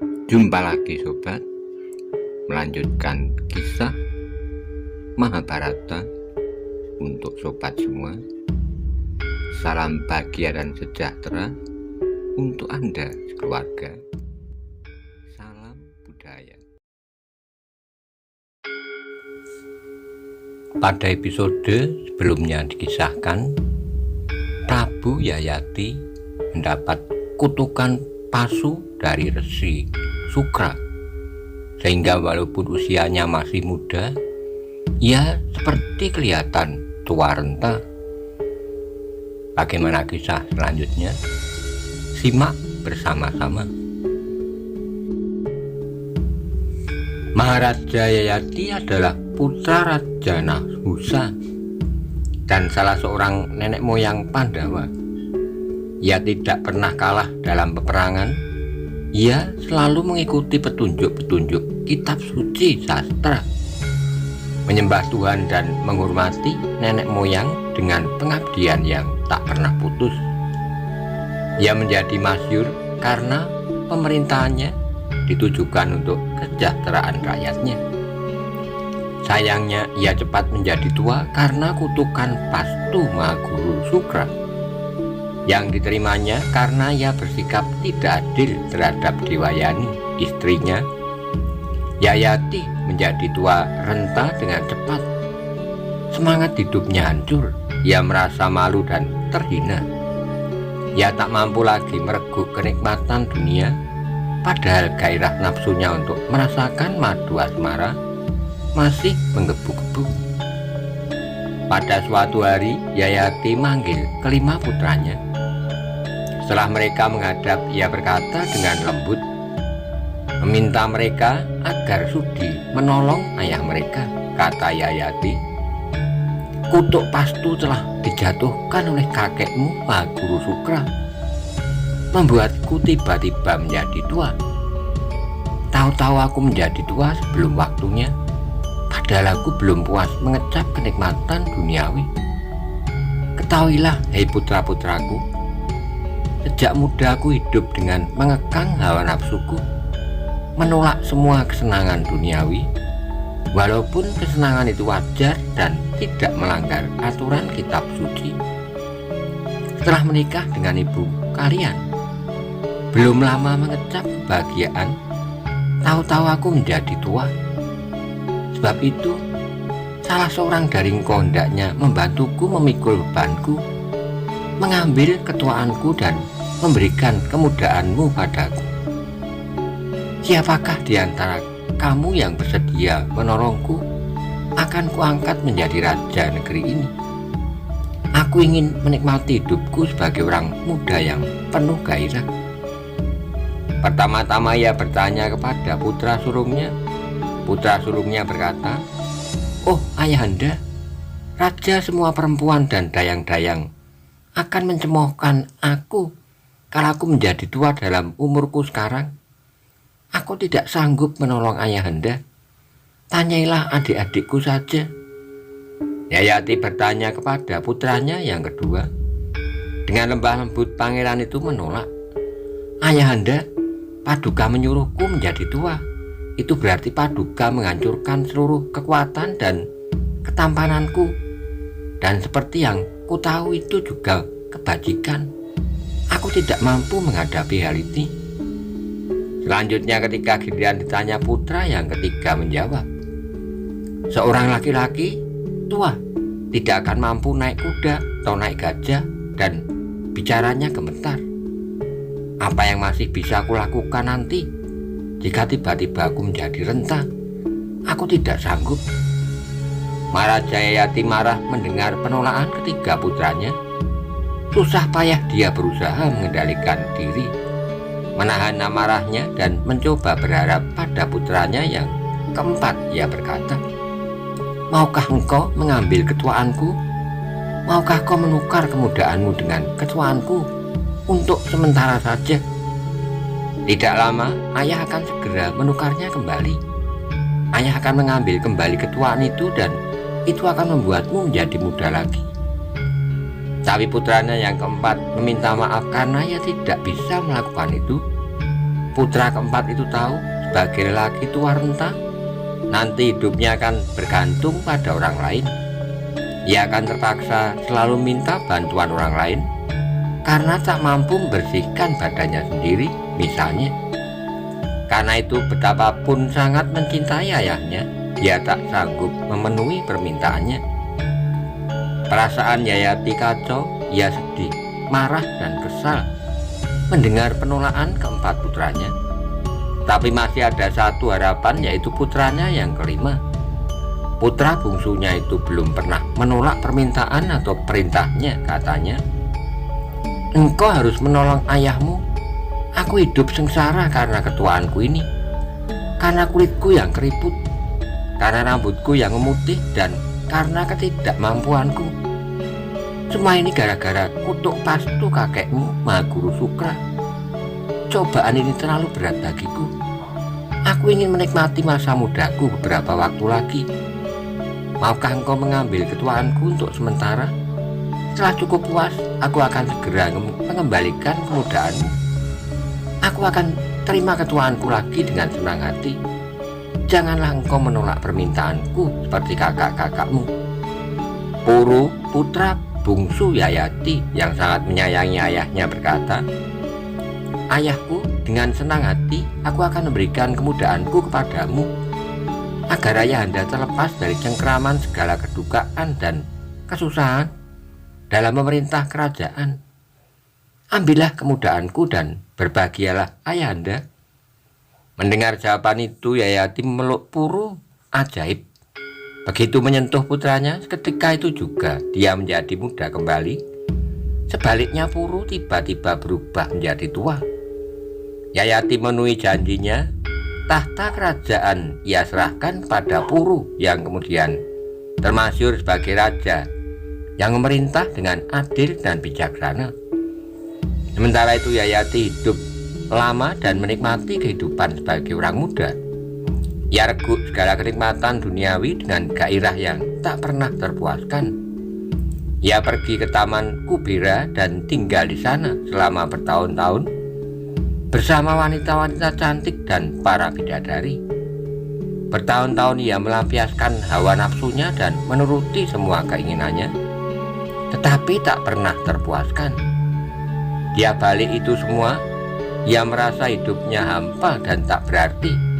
Jumpa lagi sobat, melanjutkan kisah Mahabharata untuk sobat semua. Salam bahagia dan sejahtera untuk Anda sekeluarga. Salam budaya. Pada episode sebelumnya dikisahkan Prabu Yayati mendapat kutukan palsu dari Resi Sukra, sehingga walaupun usianya masih muda, ia seperti kelihatan tua renta. Bagaimana kisah selanjutnya? Simak bersama-sama. Maharaja Yayati adalah putra Raja Nahhusa dan salah seorang nenek moyang Pandawa. Ia tidak pernah kalah dalam peperangan. Ia selalu mengikuti petunjuk-petunjuk kitab suci sastra, menyembah Tuhan dan menghormati nenek moyang dengan pengabdian yang tak pernah putus. Ia menjadi masyhur karena pemerintahannya ditujukan untuk kesejahteraan rakyatnya. Sayangnya ia cepat menjadi tua karena kutukan Pastu Mahaguru Sukra yang diterimanya karena ia bersikap tidak adil terhadap Dewayani, istrinya. Yayati menjadi tua renta dengan cepat. Semangat hidupnya hancur. Ia merasa malu dan terhina. Ia tak mampu lagi mereguk kenikmatan dunia, padahal gairah nafsunya untuk merasakan madu asmara masih menggebu-gebu. Pada suatu hari, Yayati manggil kelima putranya. Setelah mereka menghadap, ia berkata dengan lembut, meminta mereka agar sudi menolong ayah mereka. Kata Yayati, kutuk Pastu telah dijatuhkan oleh kakekmu Mahaguru Sukra, membuatku tiba-tiba menjadi tua. Tahu-tahu aku menjadi tua sebelum waktunya, padahal aku belum puas mengecap kenikmatan duniawi. Ketahuilah, hei putra-putraku, sejak muda aku hidup dengan mengekang hawa nafsuku, menolak semua kesenangan duniawi, walaupun kesenangan itu wajar dan tidak melanggar aturan kitab suci. Setelah menikah dengan ibu kalian, belum lama mengecap kebahagiaan, tahu-tahu aku menjadi tua. Sebab itu, salah seorang dari engkau hendaknya membantuku memikul bebanku, mengambil ketuaanku dan memberikan kemudaanmu padaku. Siapakah di antara kamu yang bersedia menolongku? Akan kuangkat menjadi raja negeri ini. Aku ingin menikmati hidupku sebagai orang muda yang penuh gairah. Pertama-tama ia bertanya kepada putra sulungnya. Putra sulungnya berkata, "Oh ayahanda, raja semua perempuan dan dayang-dayang akan mencemoohkan aku kalau aku menjadi tua dalam umurku sekarang. Aku tidak sanggup menolong ayahanda. Tanyailah adik-adikku saja." Yayati bertanya kepada putranya yang kedua. Dengan lembah lembut pangeran itu menolak. "Ayahanda, Paduka menyuruhku menjadi tua. Itu berarti Paduka menghancurkan seluruh kekuatan dan ketampananku. Dan seperti yang ku tahu itu juga kebajikan. Aku tidak mampu menghadapi hal ini." Selanjutnya ketika giliran ditanya, putra yang ketiga menjawab, "Seorang laki-laki tua tidak akan mampu naik kuda atau naik gajah." Dan bicaranya gemetar. "Apa yang masih bisa aku lakukan nanti jika tiba-tiba aku menjadi renta? Aku tidak sanggup." Maharaja Yayati marah mendengar penolakan ketiga putranya. Susah payah dia berusaha mengendalikan diri, menahan amarahnya dan mencoba berharap pada putranya yang keempat. Ia berkata, "Maukah engkau mengambil ketuaanku? Maukah kau menukar kemudaanmu dengan ketuaanku untuk sementara saja? Tidak lama ayah akan segera menukarnya kembali. Ayah akan mengambil kembali ketuaan itu dan itu akan membuatmu menjadi muda lagi." Tapi putranya yang keempat meminta maaf karena ia tidak bisa melakukan itu. putra keempat itu tahu sebagai lelaki tua renta, nanti hidupnya akan bergantung pada orang lain. Ia akan terpaksa selalu minta bantuan orang lain karena tak mampu membersihkan badannya sendiri misalnya. Karena itu betapapun sangat mencintai ayahnya, dia tak sanggup memenuhi permintaannya. Perasaan Yayati kacau, ia sedih, marah dan kesal mendengar penolakan keempat putranya. Tapi masih ada satu harapan, yaitu putranya yang kelima. Putra bungsunya itu belum pernah menolak permintaan atau perintahnya. Katanya, "Engkau harus menolong ayahmu. Aku hidup sengsara karena ketuaanku ini, karena kulitku yang keriput, karena rambutku yang memutih, dan karena ketidakmampuanku. Semua ini gara-gara kutuk pastu kakekmu, Mahaguru Sukra. Cobaan ini terlalu berat bagiku. Aku ingin menikmati masa mudaku beberapa waktu lagi. Maukah engkau mengambil ketuaanku untuk sementara? Setelah cukup puas, aku akan segera mengembalikan kemudaanmu. Aku akan terima ketuaanku lagi dengan senang hati. Janganlah engkau menolak permintaanku seperti kakak-kakakmu." Puru, putra bungsu Yayati yang sangat menyayangi ayahnya, berkata, "Ayahku, dengan senang hati aku akan memberikan kemudaanku kepadamu, agar ayahanda terlepas dari cengkeraman segala kedukaan dan kesusahan dalam memerintah kerajaan. Ambillah kemudaanku dan berbahagialah ayahanda." Mendengar jawaban itu, Yayati memeluk Puru ajaib. Begitu menyentuh putranya, seketika itu juga dia menjadi muda kembali. Sebaliknya Puru tiba-tiba berubah menjadi tua. Yayati memenuhi janjinya. Tahta kerajaan ia serahkan pada Puru yang kemudian termasyhur sebagai raja yang memerintah dengan adil dan bijaksana. Sementara itu Yayati hidup lama dan menikmati kehidupan sebagai orang muda. Ia reguk segala kenikmatan duniawi dengan gairah yang tak pernah terpuaskan. Ia pergi ke Taman Kubera dan tinggal di sana selama bertahun-tahun bersama wanita-wanita cantik dan para bidadari. Bertahun-tahun ia melampiaskan hawa nafsunya dan menuruti semua keinginannya, tetapi tak pernah terpuaskan. Dia balik itu semua, ia merasa hidupnya hampa dan tak berarti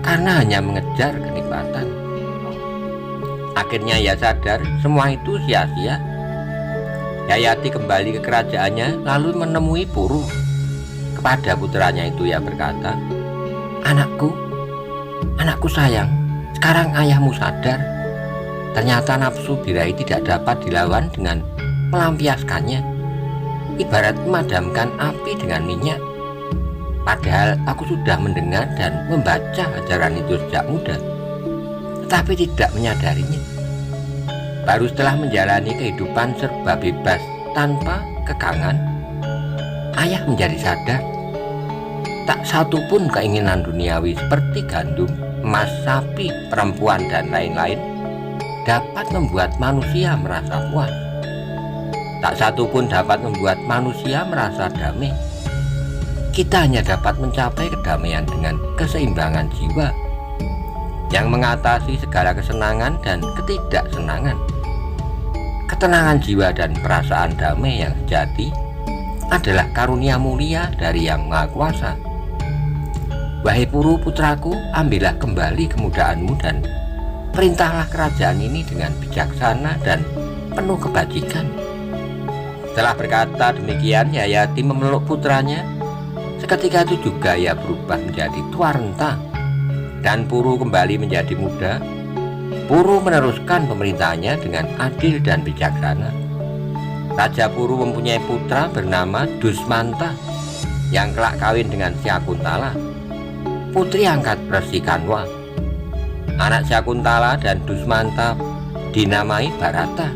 karena hanya mengejar kenikmatan. Akhirnya ia sadar semua itu sia-sia. Yayati kembali ke kerajaannya lalu menemui Puru. Kepada putranya itu ia berkata, anakku sayang, sekarang ayahmu sadar. Ternyata nafsu birahi tidak dapat dilawan dengan melampiaskannya, ibarat memadamkan api dengan minyak. Padahal aku sudah mendengar dan membaca ajaran itu sejak muda, tetapi tidak menyadarinya. Baru setelah menjalani kehidupan serba bebas tanpa kekangan, ayah menjadi sadar tak satu pun keinginan duniawi seperti gandum, emas, sapi, perempuan, dan lain-lain dapat membuat manusia merasa puas. Tak satu pun dapat membuat manusia merasa damai. Kita hanya dapat mencapai kedamaian dengan keseimbangan jiwa yang mengatasi segala kesenangan dan ketidaksenangan. Ketenangan jiwa dan perasaan damai yang sejati adalah karunia mulia dari Yang Maha Kuasa. Wahai Puru putraku, ambillah kembali kemudaanmu dan perintahlah kerajaan ini dengan bijaksana dan penuh kebajikan. Setelah berkata demikian, Yayati memeluk putranya. Seketika itu juga ia berubah menjadi tua renta dan Puru kembali menjadi muda. Puru meneruskan pemerintahannya dengan adil dan bijaksana. Raja Puru mempunyai putra bernama Dusmanta yang kelak kawin dengan Syakuntala, putri angkat Resi Kanwa. Anak Syakuntala dan Dusmanta dinamai Bharata.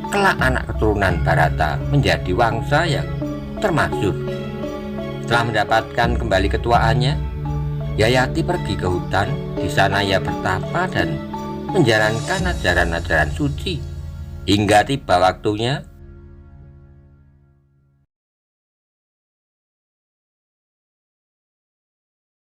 Kelak anak keturunan Bharata menjadi wangsa yang termasyhur. Setelah mendapatkan kembali ketuaannya, Yayati pergi ke hutan. Di sana ia bertapa dan menjalankan ajaran-ajaran suci hingga tiba waktunya